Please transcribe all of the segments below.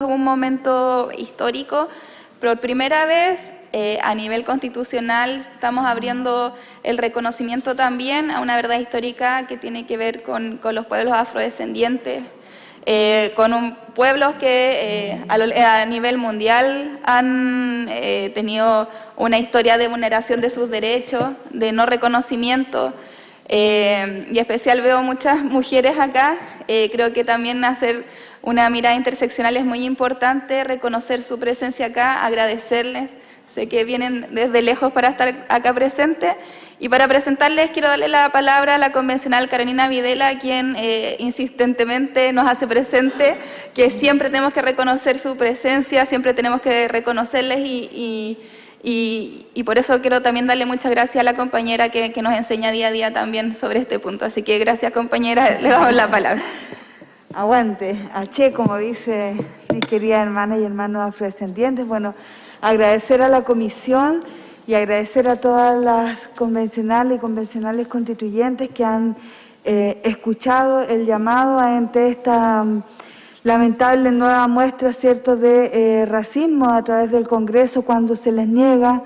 como un momento histórico. Por primera vez, a nivel constitucional, estamos abriendo el reconocimiento también a una verdad histórica que tiene que ver con los pueblos afrodescendientes, con pueblos que a nivel mundial han tenido una historia de vulneración de sus derechos, de no reconocimiento, y especial veo muchas mujeres acá. Creo que también hacer una mirada interseccional es muy importante, reconocer su presencia acá, agradecerles. Sé que vienen desde lejos para estar acá presentes. Y para presentarles, quiero darle la palabra a la convencional Carolina Videla, quien insistentemente nos hace presente que siempre tenemos que reconocer su presencia, siempre tenemos que reconocerles y por eso quiero también darle muchas gracias a la compañera que nos enseña día a día también sobre este punto. Así que gracias, compañera, le damos la palabra. Aguante, Aché, como dice mi querida hermana y hermanos afrodescendientes. Bueno, agradecer a la comisión y agradecer a todas las convencionales y convencionales constituyentes que han escuchado el llamado ante esta lamentable nueva muestra, ¿cierto?, de racismo a través del Congreso, cuando se les niega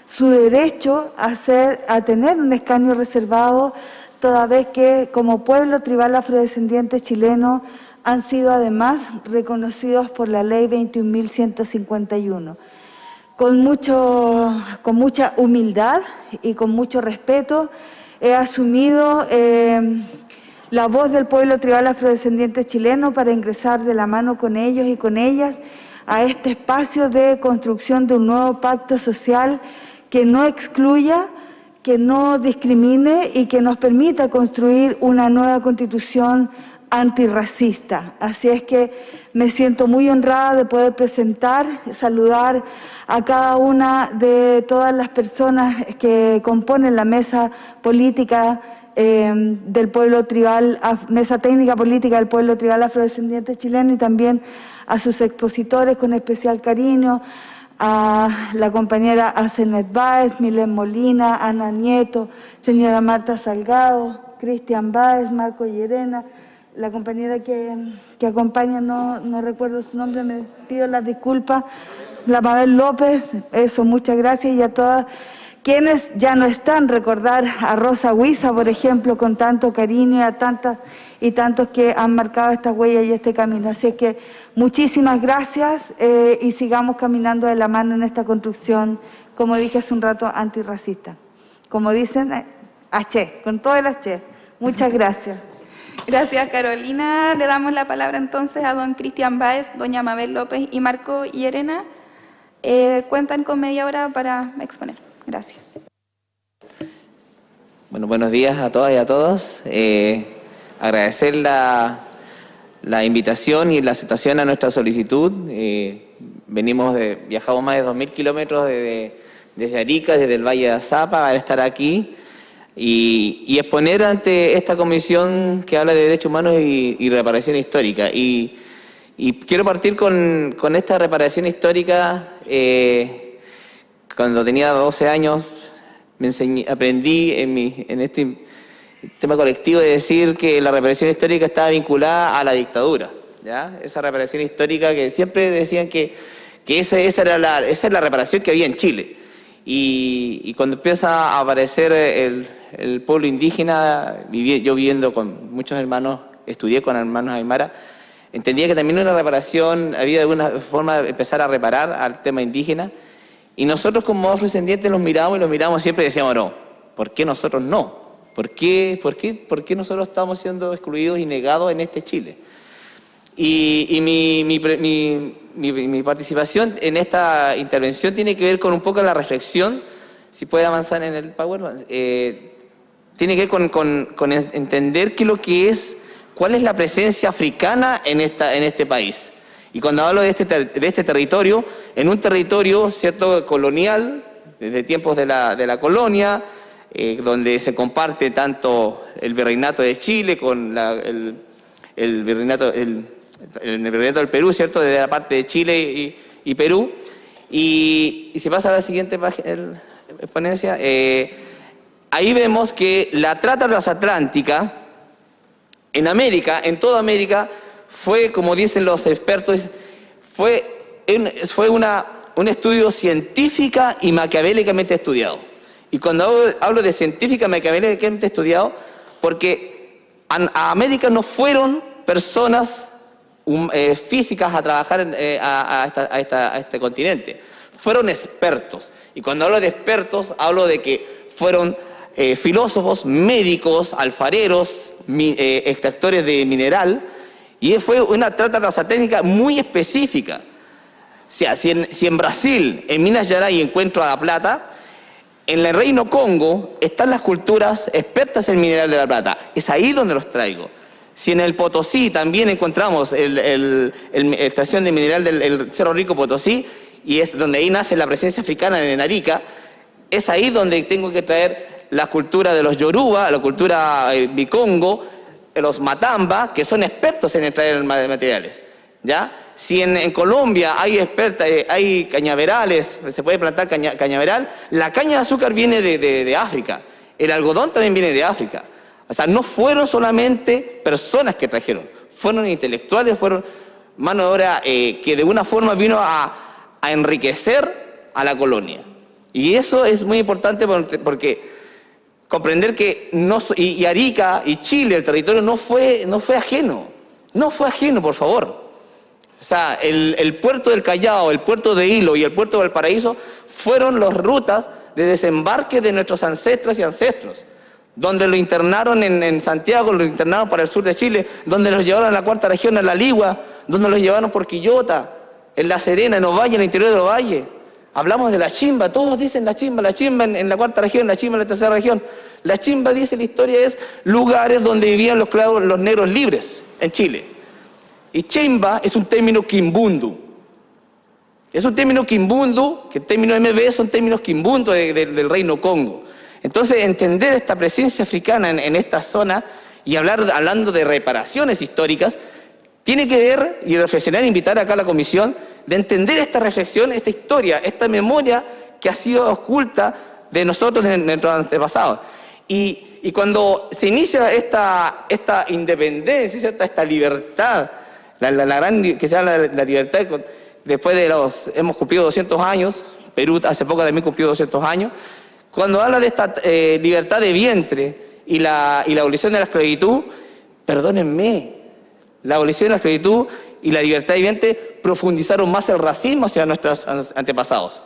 su derecho a tener un escaño reservado, toda vez que como pueblo tribal afrodescendiente chileno han sido además reconocidos por la ley 21.151. Con mucha humildad y con mucho respeto he asumido la voz del pueblo tribal afrodescendiente chileno para ingresar de la mano con ellos y con ellas a este espacio de construcción de un nuevo pacto social que no excluya, que no discrimine y que nos permita construir una nueva constitución antirracista. Así es que me siento muy honrada de poder saludar a cada una de todas las personas que componen la mesa política del pueblo tribal, mesa técnica política del pueblo tribal afrodescendiente chileno, y también a sus expositores con especial cariño, a la compañera Asenet Báez, Milén Molina, Ana Nieto, señora Marta Salgado, Cristian Báez, Marco Llerena, la compañera que acompaña, no recuerdo su nombre, me pido las disculpas, la Mabel López, eso, muchas gracias, y a todas quienes ya no están, recordar a Rosa Huiza, por ejemplo, con tanto cariño, y a tantas y tantos que han marcado esta huella y este camino. Así es que muchísimas gracias y sigamos caminando de la mano en esta construcción, como dije hace un rato, antirracista. Como dicen, H, con todo el H. Muchas gracias. Gracias, Carolina. Le damos la palabra entonces a don Cristian Báez, doña Mabel López y Marco Llerena. Cuentan con media hora para exponer. Gracias. Bueno, buenos días a todas y a todos. Agradecer la invitación y la aceptación a nuestra solicitud. Viajamos más de 2.000 kilómetros desde Arica, desde el Valle de Azapa, para estar aquí y exponer ante esta comisión que habla de derechos humanos y reparación histórica. Y quiero partir con esta reparación histórica. Cuando tenía 12 años aprendí en este tema colectivo de decir que la reparación histórica estaba vinculada a la dictadura, ¿ya? Esa reparación histórica que siempre decían que esa es la reparación que había en Chile. Y cuando empieza a aparecer el pueblo indígena, yo viviendo con muchos hermanos, estudié con hermanos aymara, entendía que también una reparación, había de alguna forma empezar a reparar al tema indígena. Y nosotros como afrodescendientes nos miramos siempre y decíamos, no, ¿por qué nosotros no? ¿Por qué nosotros estamos siendo excluidos y negados en este Chile? Y mi participación en esta intervención tiene que ver con un poco la reflexión, si puede avanzar en el PowerPoint, tiene que ver con entender cuál es la presencia africana en este país. Y cuando hablo de este territorio, en un territorio, ¿cierto?, colonial, desde tiempos de la colonia, donde se comparte tanto el virreinato de Chile con el virreinato del Perú, ¿cierto?, desde la parte de Chile y Perú. Y si pasa a la siguiente ponencia, ahí vemos que la trata transatlántica en América, en toda América, fue, como dicen los expertos, fue un estudio científica y maquiavélicamente estudiado. Y cuando hablo de científica y maquiavélicamente estudiado, porque a América no fueron personas físicas a trabajar a este continente, fueron expertos. Y cuando hablo de expertos, hablo de que fueron filósofos, médicos, alfareros, extractores de mineral, y fue una trata transatlántica muy específica. O sea, si en Brasil, en Minas Gerais, encuentro a la plata, en el Reino Congo están las culturas expertas en mineral de la plata. Es ahí donde los traigo. Si en el Potosí también encontramos la extracción de mineral del Cerro Rico Potosí, y es donde ahí nace la presencia africana en Arica, es ahí donde tengo que traer la cultura de los Yoruba, la cultura Bicongo, los Matamba, que son expertos en extraer materiales, ¿ya? Si en Colombia hay cañaverales, se puede plantar cañaveral, la caña de azúcar viene de África, el algodón también viene de África. O sea, no fueron solamente personas que trajeron, fueron intelectuales, fueron mano de obra que de una forma vino a enriquecer a la colonia. Y eso es muy importante porque comprender que y Arica y Chile, el territorio, no fue ajeno. No fue ajeno, por favor. O sea, el puerto del Callao, el puerto de Hilo y el puerto de Valparaíso fueron las rutas de desembarque de nuestros ancestras y ancestros. Donde lo internaron en Santiago, lo internaron para el sur de Chile, donde los llevaron a la cuarta región, a La Ligua, donde los llevaron por Quillota, en La Serena, en Ovalle, en el interior de Ovalle. Hablamos de la chimba, todos dicen la chimba en la cuarta región, la chimba en la tercera región. La chimba, dice la historia, es lugares donde vivían los esclavos, los negros libres en Chile. Y chimba es un término quimbundu. Es un término quimbundu, que el término MB son términos quimbundu del Reino Congo. Entonces, entender esta presencia africana en esta zona y hablando de reparaciones históricas, tiene que ver y reflexionar, invitar acá a la comisión, de entender esta reflexión, esta historia, esta memoria que ha sido oculta de nosotros en nuestros antepasados. Y cuando se inicia esta independencia, ¿cierto? Esta libertad, que sea la libertad, después hemos cumplido 200 años, Perú hace poco también cumplió 200 años, cuando habla de esta libertad de vientre y la abolición de la esclavitud, perdónenme, la abolición de la esclavitud y la libertad de vientre profundizaron más el racismo hacia nuestros antepasados.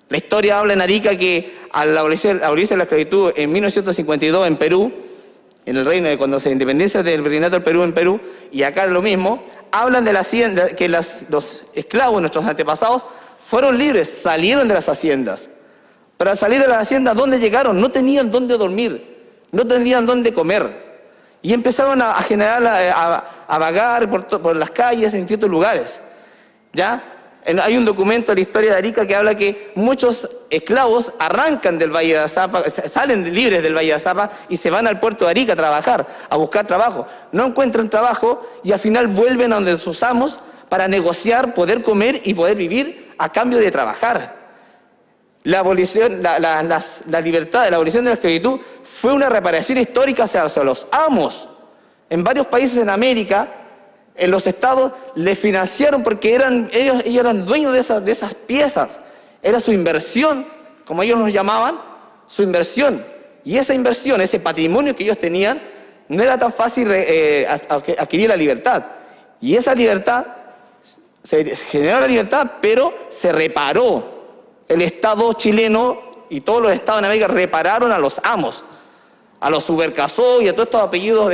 La historia habla en Arica que al abolirse la esclavitud en 1952 en Perú, en el reino, cuando se independencia del virreinato del Perú en Perú, y acá lo mismo, hablan de la hacienda, que los esclavos, nuestros antepasados, fueron libres, salieron de las haciendas. Pero al salir de las haciendas, ¿dónde llegaron? No tenían dónde dormir, no tenían dónde comer. Y empezaron a vagar por las calles en ciertos lugares. ¿Ya? Hay un documento de la historia de Arica que habla que muchos esclavos arrancan del Valle de Azapa, salen libres del Valle de Azapa y se van al puerto de Arica a trabajar, a buscar trabajo. No encuentran trabajo y al final vuelven a donde sus amos para negociar, poder comer y poder vivir a cambio de trabajar. La abolición, la libertad, la abolición de la esclavitud fue una reparación histórica hacia los amos. En varios países en América, en los estados, les financiaron porque ellos eran dueños de esas piezas. Era su inversión, como ellos nos llamaban, su inversión. Y esa inversión, ese patrimonio que ellos tenían, no era tan fácil adquirir la libertad. Y esa libertad, se generó la libertad, pero se reparó. El Estado chileno y todos los estados en América repararon a los amos, a los Subercasó y a todos estos apellidos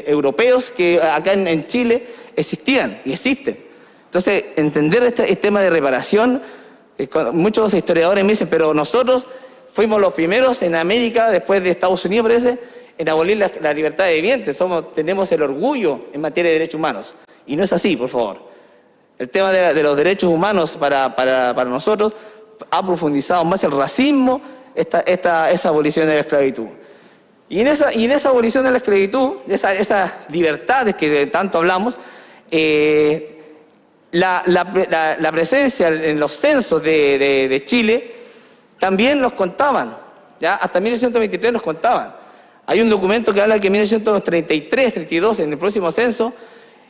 europeos que acá en Chile existían y existen. Entonces, entender este tema de reparación, muchos historiadores me dicen, pero nosotros fuimos los primeros en América, después de Estados Unidos, parece, en abolir la libertad de vientre. Tenemos el orgullo en materia de derechos humanos. Y no es así, por favor. El tema de los derechos humanos para nosotros ha profundizado más el racismo, esa abolición de la esclavitud. Y en esa abolición de la esclavitud, esas libertades que tanto hablamos, la presencia en los censos de Chile también nos contaban, ¿ya? Hasta 1923 nos contaban. Hay un documento que habla que en 1933, 32, en el próximo censo,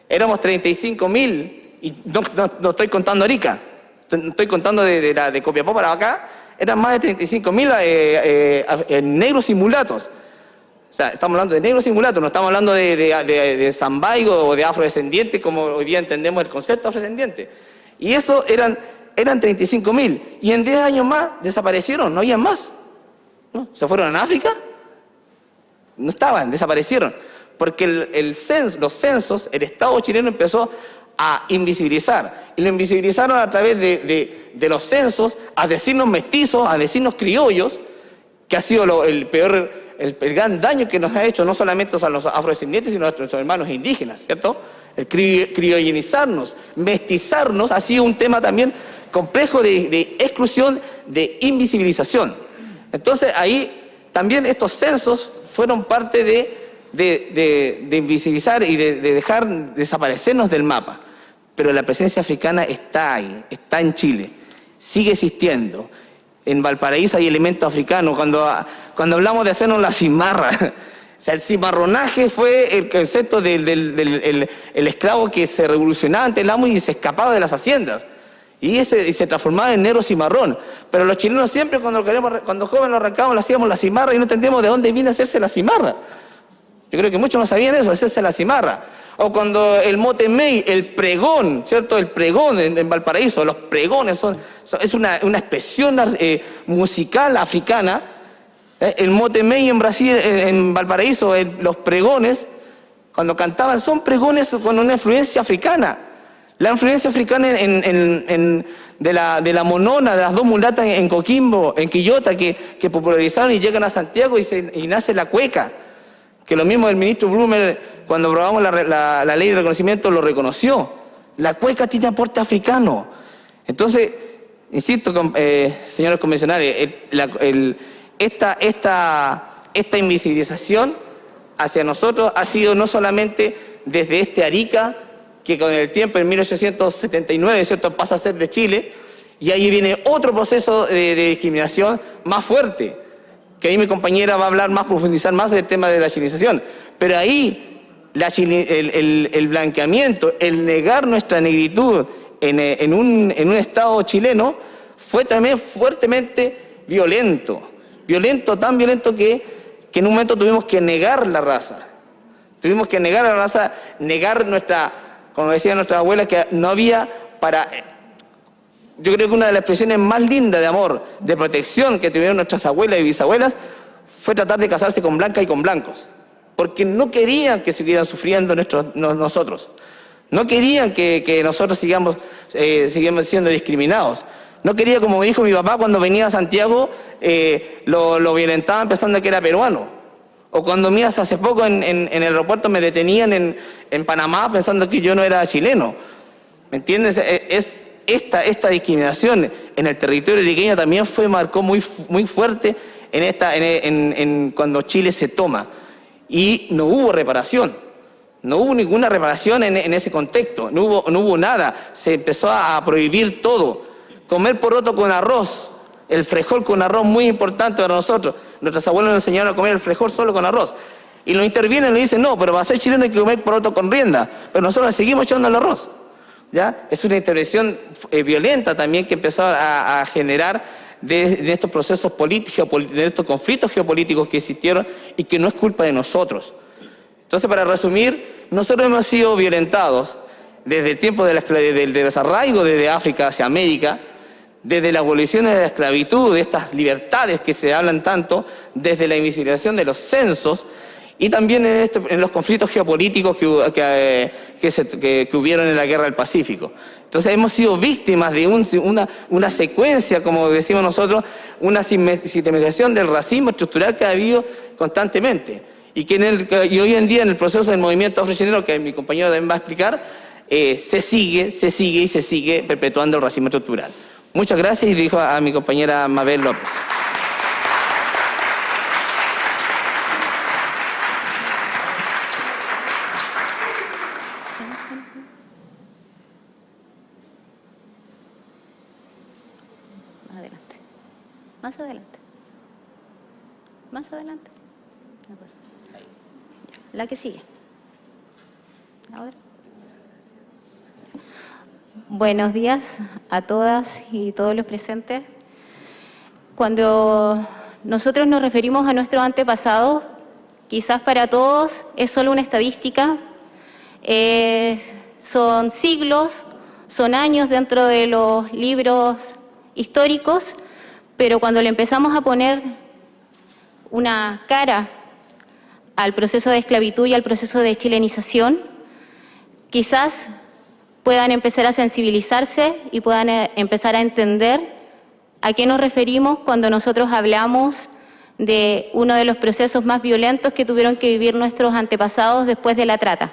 Éramos 35.000, y no estoy contando Arica, estoy contando de Copiapó para acá, eran más de 35.000 negros y mulatos. O sea, estamos hablando de negros y mulatos, no estamos hablando de zambaigo o de afrodescendientes, como hoy día entendemos el concepto afrodescendiente. Y eso eran 35.000. Y en 10 años más desaparecieron, no había más. ¿No? ¿Se fueron a África? No estaban, desaparecieron. Porque los censos, el Estado chileno empezó a invisibilizar. Y lo invisibilizaron a través de los censos, a decirnos mestizos, a decirnos criollos, que ha sido el gran daño que nos ha hecho no solamente a los afrodescendientes, sino a nuestros hermanos indígenas, ¿cierto? El criollinizarnos, mestizarnos, ha sido un tema también complejo de exclusión, de invisibilización. Entonces ahí también estos censos fueron parte de invisibilizar y de dejar desaparecernos del mapa. Pero la presencia africana está ahí, está en Chile, sigue existiendo. En Valparaíso hay elementos africanos. Cuando hablamos de hacernos la cimarra, o sea, el cimarronaje fue el concepto del esclavo que se revolucionaba ante el amo y se escapaba de las haciendas. Y se transformaba en negro cimarrón. Pero los chilenos siempre cuando jóvenes lo arrancábamos, lo hacíamos la cimarra y no entendíamos de dónde viene a hacerse la cimarra. Yo creo que muchos no sabían eso, hacerse la cimarra. O cuando el mote mey, el pregón, ¿cierto? El pregón en Valparaíso, los pregones es una expresión musical africana. El mote mey en Brasil, en Valparaíso, los pregones, cuando cantaban, son pregones con una influencia africana. La influencia africana de la monona, de las dos mulatas en Coquimbo, en Quillota, que popularizaron y llegan a Santiago y nace la cueca. Que lo mismo el ministro Blumer, cuando aprobamos la ley de reconocimiento, lo reconoció. La cueca tiene aporte africano. Entonces, insisto, señores convencionales, esta invisibilización hacia nosotros ha sido no solamente desde este Arica, que con el tiempo, en 1879, ¿cierto?, pasa a ser de Chile, y ahí viene otro proceso de discriminación más fuerte, que ahí mi compañera va a hablar más, profundizar más del tema de la chilenización. Pero ahí el blanqueamiento, el negar nuestra negritud en un Estado chileno fue también fuertemente violento. Tan violento que en un momento tuvimos que negar la raza. Tuvimos que negar la raza, negar como decía nuestra abuela, que no había Yo creo que una de las expresiones más lindas de amor, de protección que tuvieron nuestras abuelas y bisabuelas fue tratar de casarse con blancas y con blancos, porque no querían que siguieran sufriendo nosotros, no querían que nosotros sigamos siendo discriminados. No quería, como me dijo mi papá, cuando venía a Santiago, lo violentaban pensando que era peruano. O cuando hace poco en el aeropuerto me detenían en Panamá pensando que yo no era chileno. ¿Me entiendes? Esta discriminación en el territorio ariqueño también marcó muy, muy fuerte cuando Chile se toma. Y no hubo reparación. No hubo ninguna reparación en ese contexto. No hubo nada. Se empezó a prohibir todo. Comer poroto con arroz. El frijol con arroz, muy importante para nosotros. Nuestras abuelas nos enseñaron a comer el frijol solo con arroz. Y lo intervienen y le dicen, no, pero para ser chileno hay que comer poroto con rienda. Pero nosotros seguimos echando el arroz. ¿Ya? Es una intervención violenta también que empezó a generar de estos procesos políticos, de estos conflictos geopolíticos que existieron y que no es culpa de nosotros. Entonces, para resumir, nosotros hemos sido violentados desde el tiempo del desarraigo desde África hacia América, desde la abolición de la esclavitud, de estas libertades que se hablan tanto, desde la invisibilización de los censos, y también en los conflictos geopolíticos que hubieron en la Guerra del Pacífico. Entonces hemos sido víctimas de una secuencia, como decimos nosotros, una sistematización del racismo estructural que ha habido constantemente. Y hoy en día en el proceso del movimiento afrochileno, que mi compañero también va a explicar, se sigue perpetuando el racismo estructural. Muchas gracias y dirijo a mi compañera Mabel López. Más adelante. La que sigue. Ahora. Buenos días a todas y todos los presentes. Cuando nosotros nos referimos a nuestros antepasados, quizás para todos es solo una estadística, son siglos, son años dentro de los libros históricos, pero cuando le empezamos a poner una cara al proceso de esclavitud y al proceso de chilenización, quizás puedan empezar a sensibilizarse y puedan empezar a entender a qué nos referimos cuando nosotros hablamos de uno de los procesos más violentos que tuvieron que vivir nuestros antepasados después de la trata.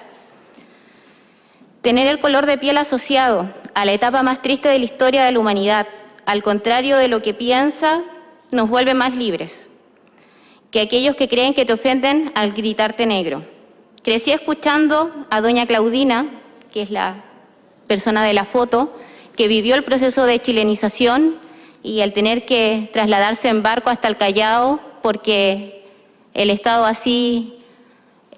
Tener el color de piel asociado a la etapa más triste de la historia de la humanidad, al contrario de lo que piensa, nos vuelve más libres que aquellos que creen que te ofenden al gritarte negro. Crecí escuchando a doña Claudina, que es la persona de la foto, que vivió el proceso de chilenización y el tener que trasladarse en barco hasta el Callao porque el Estado así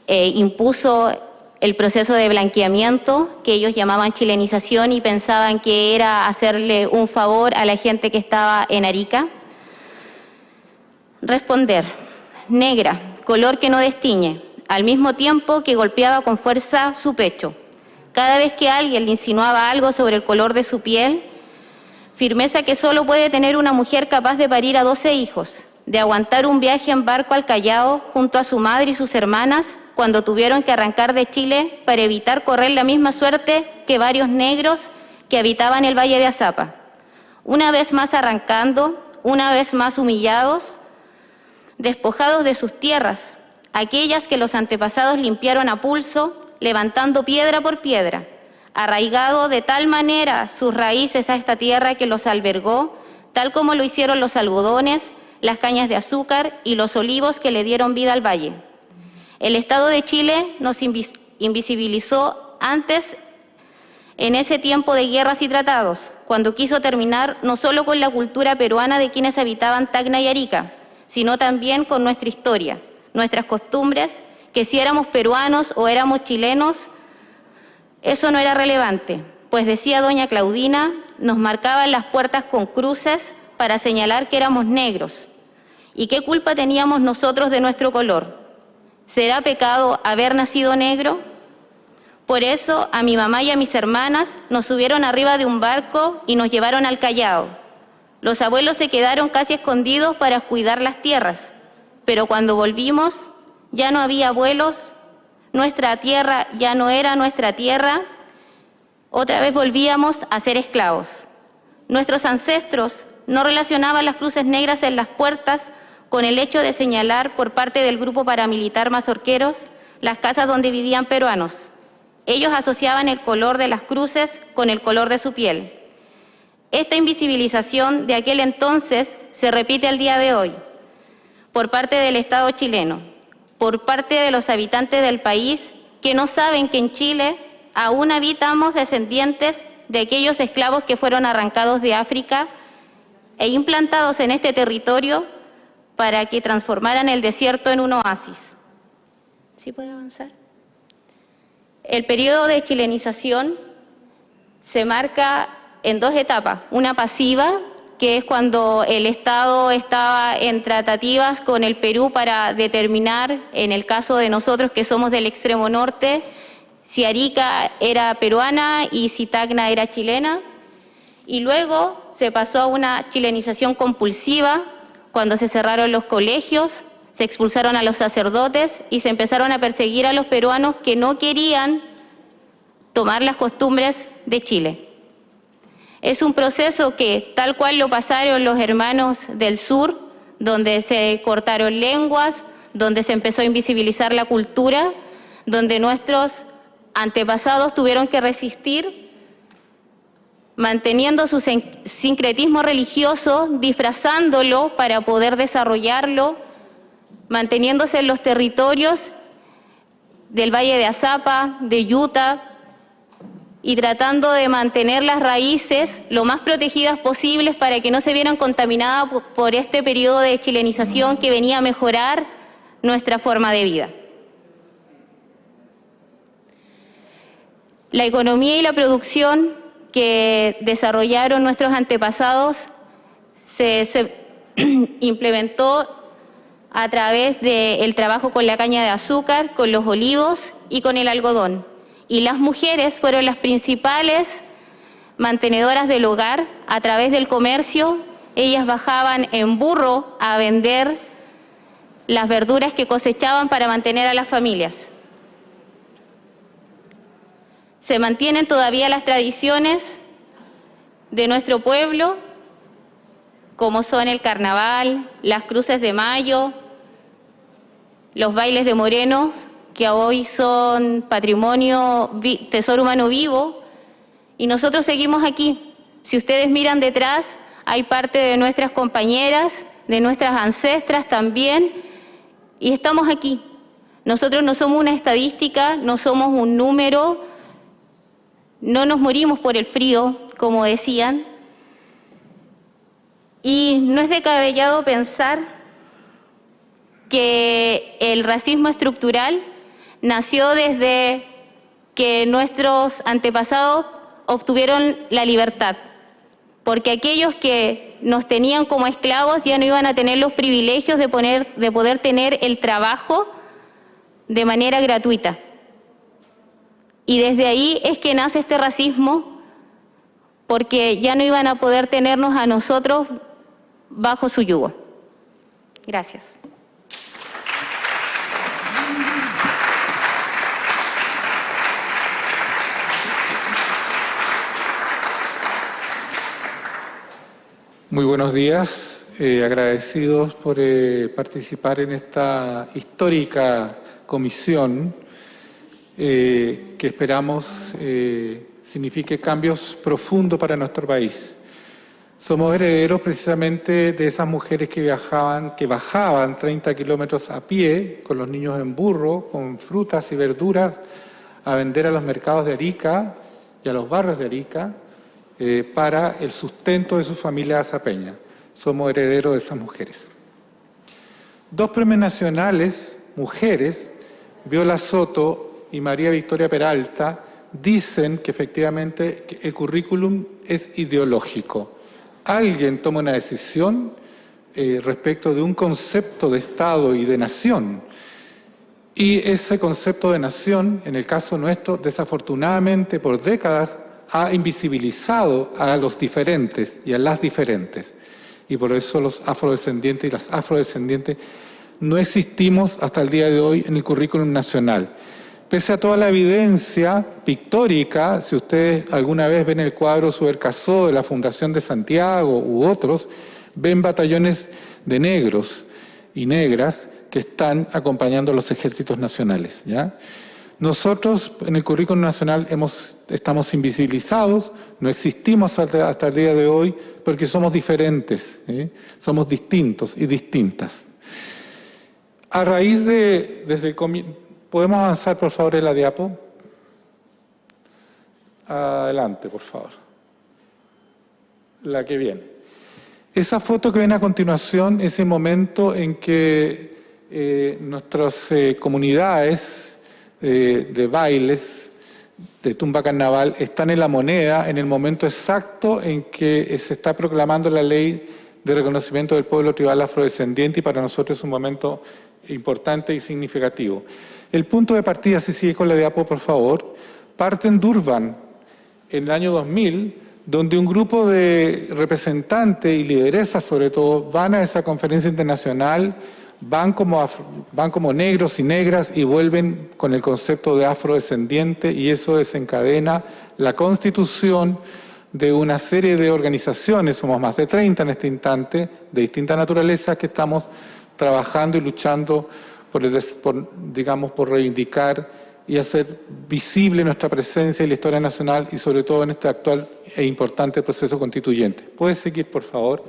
impuso el proceso de blanqueamiento que ellos llamaban chilenización y pensaban que era hacerle un favor a la gente que estaba en Arica. Responder: negra, color que no destiñe, al mismo tiempo que golpeaba con fuerza su pecho. Cada vez que alguien le insinuaba algo sobre el color de su piel, firmeza que solo puede tener una mujer capaz de parir a 12 hijos, de aguantar un viaje en barco al Callao junto a su madre y sus hermanas cuando tuvieron que arrancar de Chile para evitar correr la misma suerte que varios negros que habitaban el Valle de Azapa. Una vez más arrancando, una vez más humillados, despojados de sus tierras, aquellas que los antepasados limpiaron a pulso, levantando piedra por piedra, arraigado de tal manera sus raíces a esta tierra que los albergó, tal como lo hicieron los algodones, las cañas de azúcar y los olivos que le dieron vida al valle. El Estado de Chile nos invisibilizó antes en ese tiempo de guerras y tratados, cuando quiso terminar no solo con la cultura peruana de quienes habitaban Tacna y Arica, sino también con nuestra historia, nuestras costumbres, que si éramos peruanos o éramos chilenos, eso no era relevante, pues decía doña Claudina, nos marcaban las puertas con cruces para señalar que éramos negros. ¿Y qué culpa teníamos nosotros de nuestro color? ¿Será pecado haber nacido negro? Por eso a mi mamá y a mis hermanas nos subieron arriba de un barco y nos llevaron al Callao. Los abuelos se quedaron casi escondidos para cuidar las tierras, pero cuando volvimos ya no había abuelos, nuestra tierra ya no era nuestra tierra, otra vez volvíamos a ser esclavos. Nuestros ancestros no relacionaban las cruces negras en las puertas con el hecho de señalar por parte del grupo paramilitar Mazorqueros las casas donde vivían peruanos. Ellos asociaban el color de las cruces con el color de su piel. Esta invisibilización de aquel entonces se repite al día de hoy por parte del Estado chileno, por parte de los habitantes del país que no saben que en Chile aún habitamos descendientes de aquellos esclavos que fueron arrancados de África e implantados en este territorio para que transformaran el desierto en un oasis. ¿Sí puede avanzar? El periodo de chilenización se marca en dos etapas, una pasiva, que es cuando el Estado estaba en tratativas con el Perú para determinar, en el caso de nosotros que somos del extremo norte, si Arica era peruana y si Tacna era chilena, y luego se pasó a una chilenización compulsiva, cuando se cerraron los colegios, se expulsaron a los sacerdotes y se empezaron a perseguir a los peruanos que no querían tomar las costumbres de Chile. Es un proceso que, tal cual lo pasaron los hermanos del sur, donde se cortaron lenguas, donde se empezó a invisibilizar la cultura, donde nuestros antepasados tuvieron que resistir, manteniendo su sincretismo religioso, disfrazándolo para poder desarrollarlo, manteniéndose en los territorios del Valle de Azapa, de Yuta, y tratando de mantener las raíces lo más protegidas posibles para que no se vieran contaminadas por este periodo de chilenización que venía a mejorar nuestra forma de vida. La economía y la producción que desarrollaron nuestros antepasados se implementó a través del trabajo con la caña de azúcar, con los olivos y con el algodón. Y las mujeres fueron las principales mantenedoras del hogar a través del comercio. Ellas bajaban en burro a vender las verduras que cosechaban para mantener a las familias. Se mantienen todavía las tradiciones de nuestro pueblo, como son el carnaval, las cruces de mayo, los bailes de morenos, que hoy son patrimonio, tesoro humano vivo, y nosotros seguimos aquí. Si ustedes miran detrás, hay parte de nuestras compañeras, de nuestras ancestras también, y estamos aquí. Nosotros no somos una estadística, no somos un número, no nos morimos por el frío, como decían, y no es descabellado pensar que el racismo estructural nació desde que nuestros antepasados obtuvieron la libertad, porque aquellos que nos tenían como esclavos ya no iban a tener los privilegios de poder tener el trabajo de manera gratuita. Y desde ahí es que nace este racismo, porque ya no iban a poder tenernos a nosotros bajo su yugo. Gracias. Muy buenos días, agradecidos por participar en esta histórica comisión que esperamos signifique cambios profundos para nuestro país. Somos herederos precisamente de esas mujeres que bajaban 30 kilómetros a pie, con los niños en burro, con frutas y verduras, a vender a los mercados de Arica y a los barrios de Arica, para el sustento de su familia azapeña. Somos herederos de esas mujeres. Dos premios nacionales, mujeres, Viola Soto y María Victoria Peralta, dicen que efectivamente el currículum es ideológico. Alguien toma una decisión respecto de un concepto de Estado y de nación. Y ese concepto de nación, en el caso nuestro, desafortunadamente por décadas, ha invisibilizado a los diferentes y a las diferentes. Y por eso los afrodescendientes y las afrodescendientes no existimos hasta el día de hoy en el currículum nacional. Pese a toda la evidencia pictórica, si ustedes alguna vez ven el cuadro Subercasó de la Fundación de Santiago u otros, ven batallones de negros y negras que están acompañando a los ejércitos nacionales, ¿ya? Nosotros en el currículum nacional estamos invisibilizados, no existimos hasta el día de hoy porque somos diferentes, somos distintos y distintas. A raíz ¿podemos avanzar por favor en la diapo? Adelante, por favor. La que viene. Esa foto que ven a continuación es el momento en que nuestras comunidades de bailes, de tumba carnaval, están en La Moneda en el momento exacto en que se está proclamando la ley de reconocimiento del pueblo tribal afrodescendiente, y para nosotros es un momento importante y significativo. El punto de partida, si sigue con la diapo, por favor, parte en Durban en el año 2000, donde un grupo de representantes y lideresas, sobre todo, van a esa conferencia internacional, van como negros y negras y vuelven con el concepto de afrodescendiente, y eso desencadena la constitución de una serie de organizaciones, somos más de 30 en este instante, de distinta naturaleza, que estamos trabajando y luchando por reivindicar y hacer visible nuestra presencia y la historia nacional, y sobre todo en este actual e importante proceso constituyente. ¿Puede seguir, por favor?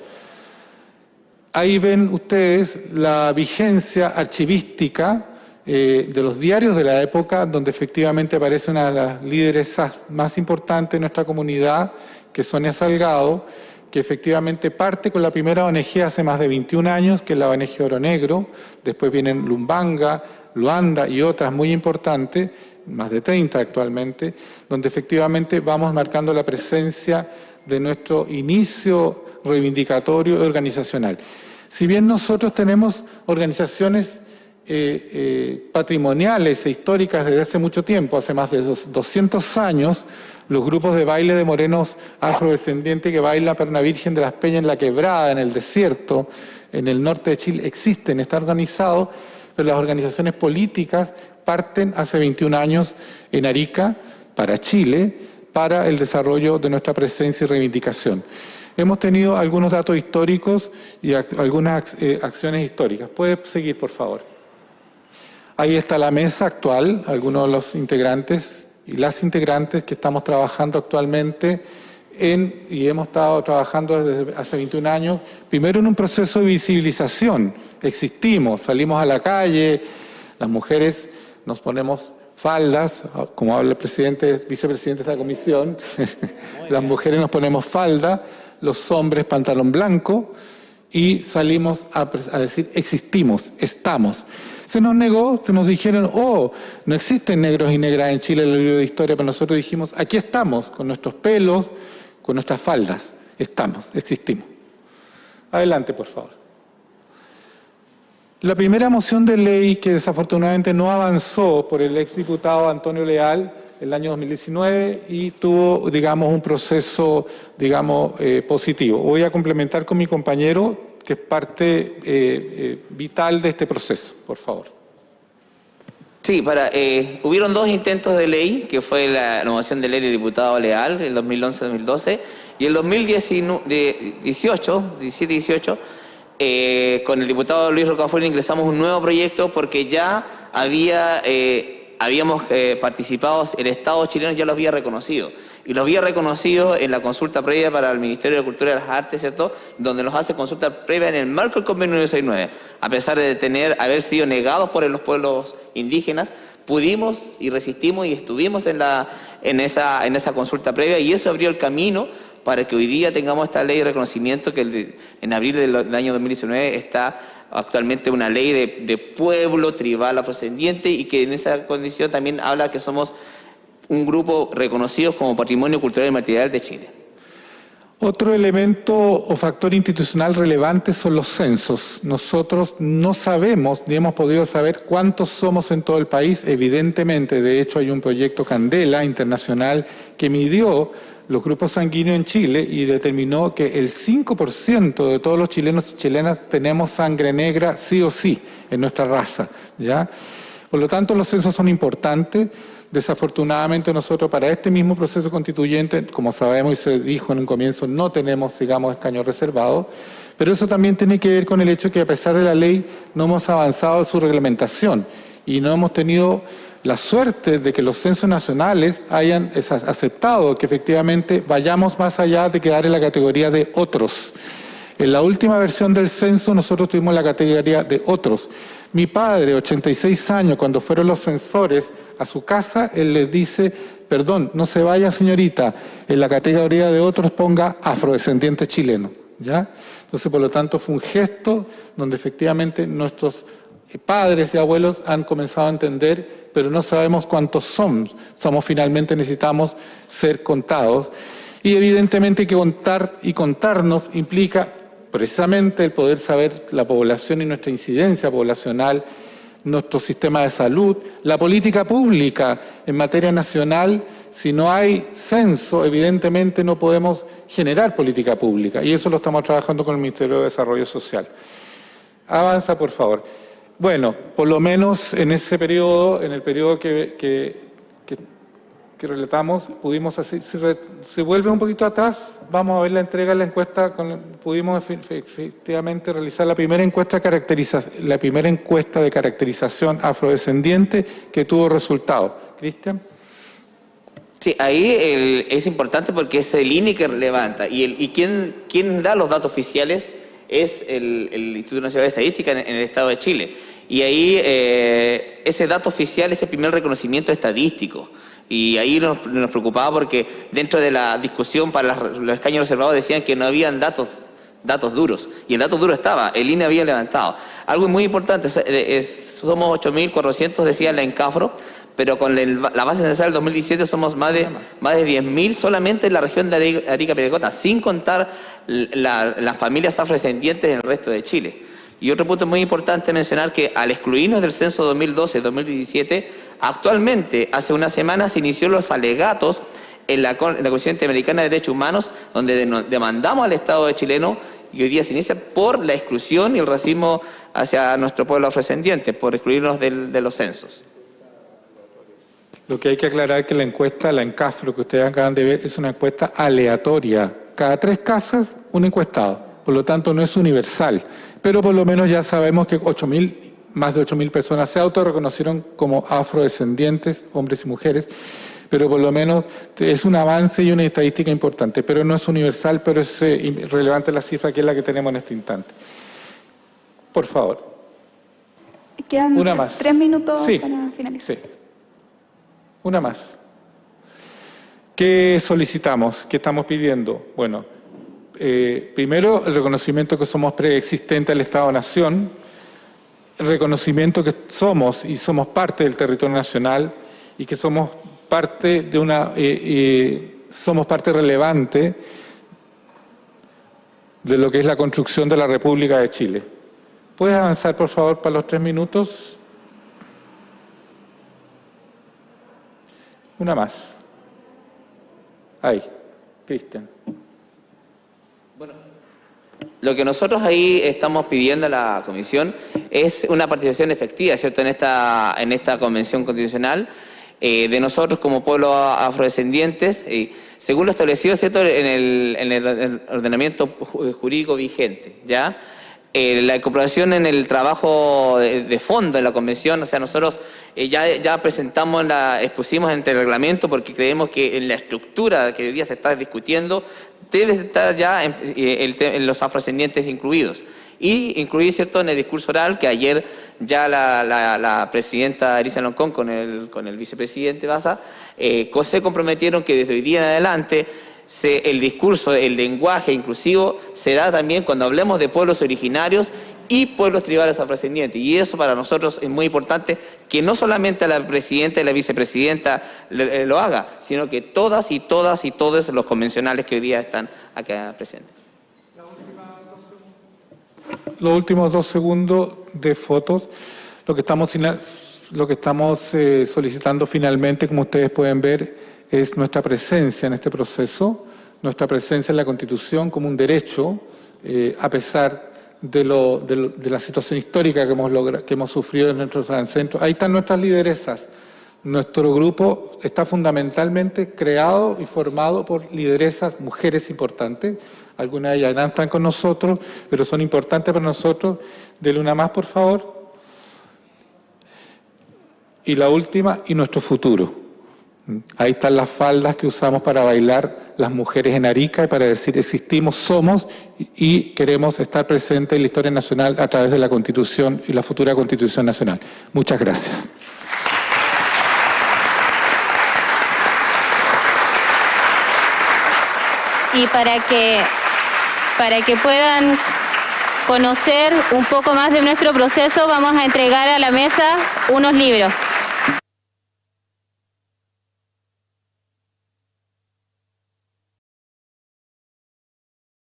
Ahí ven ustedes la vigencia archivística de los diarios de la época, donde efectivamente aparece una de las lideresas más importantes de nuestra comunidad, que es Sonia Salgado, que efectivamente parte con la primera ONG hace más de 21 años, que es la ONG Oro Negro. Después vienen Lumbanga, Luanda y otras muy importantes, más de 30 actualmente, donde efectivamente vamos marcando la presencia de nuestro inicio reivindicatorio y organizacional. Si bien nosotros tenemos organizaciones patrimoniales e históricas desde hace mucho tiempo, hace más de 200 años, los grupos de baile de morenos afrodescendientes que bailan para una Virgen de las Peñas en la Quebrada, en el desierto, en el norte de Chile, existen, están organizados, pero las organizaciones políticas parten hace 21 años en Arica, para Chile, para el desarrollo de nuestra presencia y reivindicación. Hemos tenido algunos datos históricos y algunas acciones históricas. ¿Puede seguir, por favor? Ahí está la mesa actual, algunos de los integrantes y las integrantes que estamos trabajando actualmente y hemos estado trabajando desde hace 21 años, primero en un proceso de visibilización. Existimos, salimos a la calle, las mujeres nos ponemos faldas, como habla el vicepresidente de la comisión, las mujeres nos ponemos falda, los hombres pantalón blanco, y salimos a decir existimos, estamos. Se nos negó, se nos dijeron, no existen negros y negras en Chile en el libro de historia, pero nosotros dijimos, aquí estamos, con nuestros pelos, con nuestras faldas, estamos, existimos. Adelante, por favor. La primera moción de ley que desafortunadamente no avanzó por el exdiputado Antonio Leal el año 2019 y tuvo, digamos, un proceso, digamos, positivo. Voy a complementar con mi compañero, que es parte vital de este proceso, por favor. Sí, hubieron dos intentos de ley, que fue la moción de ley del diputado Leal, el 2011-2012, y el 2017-18, con el diputado Luis Rocafort ingresamos un nuevo proyecto porque ya habíamos participado, el Estado chileno ya lo había reconocido. Y lo había reconocido en la consulta previa para el Ministerio de Cultura y las Artes, ¿cierto?, donde nos hace consulta previa en el marco del convenio 969. A pesar de haber sido negados por los pueblos indígenas, pudimos y resistimos y estuvimos en esa consulta previa, y eso abrió el camino para que hoy día tengamos esta ley de reconocimiento que en abril del año 2019 está actualmente una ley de pueblo tribal afrodescendiente, y que en esa condición también habla que somos un grupo reconocido como Patrimonio Cultural y Material de Chile. Otro elemento o factor institucional relevante son los censos. Nosotros no sabemos ni hemos podido saber cuántos somos en todo el país, evidentemente. De hecho, hay un proyecto Candela internacional que midió los grupos sanguíneos en Chile y determinó que el 5% de todos los chilenos y chilenas tenemos sangre negra sí o sí en nuestra raza, ¿ya? Por lo tanto, los censos son importantes. Desafortunadamente nosotros para este mismo proceso constituyente, como sabemos y se dijo en un comienzo, no tenemos, digamos, escaños reservados, pero eso también tiene que ver con el hecho que a pesar de la ley no hemos avanzado en su reglamentación y no hemos tenido la suerte de que los censos nacionales hayan aceptado que efectivamente vayamos más allá de quedar en la categoría de otros. En la última versión del censo nosotros tuvimos la categoría de otros. Mi padre, 86 años, cuando fueron los censores a su casa, él les dice, perdón, no se vaya señorita, en la categoría de otros ponga afrodescendiente chileno, ¿ya? Entonces, por lo tanto, fue un gesto donde efectivamente nuestros padres y abuelos han comenzado a entender, pero no sabemos cuántos somos. Finalmente necesitamos ser contados. Y evidentemente que contar y contarnos implica precisamente el poder saber la población y nuestra incidencia poblacional, nuestro sistema de salud, la política pública en materia nacional. Si no hay censo, evidentemente no podemos generar política pública, y eso lo estamos trabajando con el Ministerio de Desarrollo Social. Avanza, por favor. Bueno, por lo menos en ese periodo, en el periodo que relatamos, pudimos hacer, si vuelve un poquito atrás, vamos a ver la entrega de la encuesta, pudimos efectivamente realizar la primera encuesta de caracterización afrodescendiente que tuvo resultado. Cristian. Sí, ahí es importante porque es el INE que levanta, y quien da los datos oficiales es el Instituto Nacional de Estadística en el Estado de Chile. Y ahí ese dato oficial es el primer reconocimiento estadístico. Y ahí nos preocupaba porque dentro de la discusión para los escaños reservados decían que no habían datos duros. Y el dato duro estaba, el INE había levantado. Algo muy importante, somos 8.400, decía la ENCAFRO, pero con la base censal del 2017 somos más de 10.000 solamente en la región de Arica-Parinacota, sin contar las familias afrodescendientes en el resto de Chile. Y otro punto muy importante mencionar que al excluirnos del censo 2012-2017, actualmente, hace una semana, se inició los alegatos en la Comisión Interamericana de Derechos Humanos, donde demandamos al Estado chileno, y hoy día se inicia por la exclusión y el racismo hacia nuestro pueblo afrodescendiente, por excluirnos de los censos. Lo que hay que aclarar es que la encuesta, la ENCAF, lo que ustedes acaban de ver, es una encuesta aleatoria. Cada 3 casas, un encuestado. Por lo tanto, no es universal. Pero por lo menos ya sabemos que más de 8.000 personas se autorreconocieron como afrodescendientes, hombres y mujeres. Pero por lo menos es un avance y una estadística importante. Pero no es universal, pero es relevante la cifra que es la que tenemos en este instante. Por favor. Quedan una más. 3 minutos sí, para finalizar. Sí. Una más. ¿Qué solicitamos? ¿Qué estamos pidiendo? Bueno, primero el reconocimiento que somos preexistentes al Estado-Nación, el reconocimiento que somos parte del territorio nacional y que somos parte somos parte relevante de lo que es la construcción de la República de Chile. ¿Puedes avanzar, por favor, para los 3 minutos? Una más. Ahí, Cristian. Bueno, lo que nosotros ahí estamos pidiendo a la Comisión es una participación efectiva, ¿cierto?, en esta Convención Constitucional de nosotros como pueblo afrodescendientes, según lo establecido, ¿cierto?, en el ordenamiento jurídico vigente, ¿ya? La incorporación en el trabajo de fondo en la Convención, o sea, nosotros ya presentamos, expusimos ante el reglamento porque creemos que en la estructura que hoy día se está discutiendo debe estar ya en los afrodescendientes incluidos. Y incluir, ¿cierto?, en el discurso oral que ayer ya la presidenta Elisa Loncón con el vicepresidente Baza se comprometieron que desde hoy día en adelante el discurso, el lenguaje inclusivo se da también cuando hablemos de pueblos originarios y pueblos tribales afrodescendientes. Y eso para nosotros es muy importante, que no solamente la presidenta y la vicepresidenta lo haga, sino que todos los convencionales que hoy día están acá presentes. Los últimos 2 segundos de fotos. Lo que estamos solicitando finalmente, como ustedes pueden ver, es nuestra presencia en este proceso, nuestra presencia en la Constitución como un derecho, a pesar de la situación histórica que hemos sufrido en nuestros ancestros. Ahí están nuestras lideresas. Nuestro grupo está fundamentalmente creado y formado por lideresas, mujeres importantes. Algunas de ellas no están con nosotros, pero son importantes para nosotros. Denle una más, por favor. Y la última, y nuestro futuro. Ahí están las faldas que usamos para bailar las mujeres en Arica y para decir existimos, somos y queremos estar presentes en la historia nacional a través de la Constitución y la futura Constitución Nacional. Muchas gracias. Y para que puedan conocer un poco más de nuestro proceso, vamos a entregar a la mesa unos libros.